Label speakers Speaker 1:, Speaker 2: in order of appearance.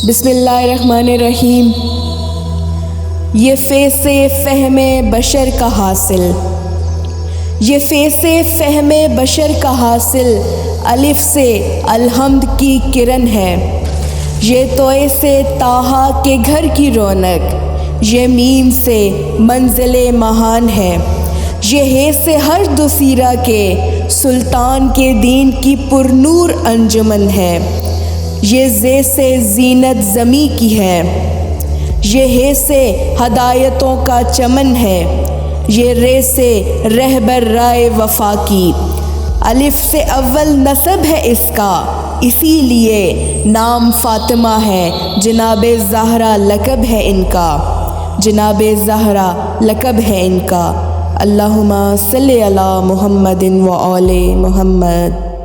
Speaker 1: بسم اللہ الرحمن الرحیم۔ یہ فیض فہم بشر کا حاصل، یہ فیض فہم بشر کا حاصل الف سے الحمد کی کرن ہے۔ یہ توئے سے طٰہٰ کے گھر کی رونق، یہ میم سے منزل مہان ہے۔ یہ ہے سے ہر دوسیرہ کے سلطان کے دین کی پرنور انجمن ہے۔ یہ زے سے زینت زمیں کی ہے، یہ ہے سے ہدایتوں کا چمن ہے۔ یہ رے سے رہبر رائے وفا کی، الف سے اول نسب ہے اس کا، اسی لیے نام فاطمہ ہے۔ جناب زہرا لقب ہے ان کا، جناب زہرا لقب ہے ان کا۔ اللہم صلی علی محمد و آل محمد۔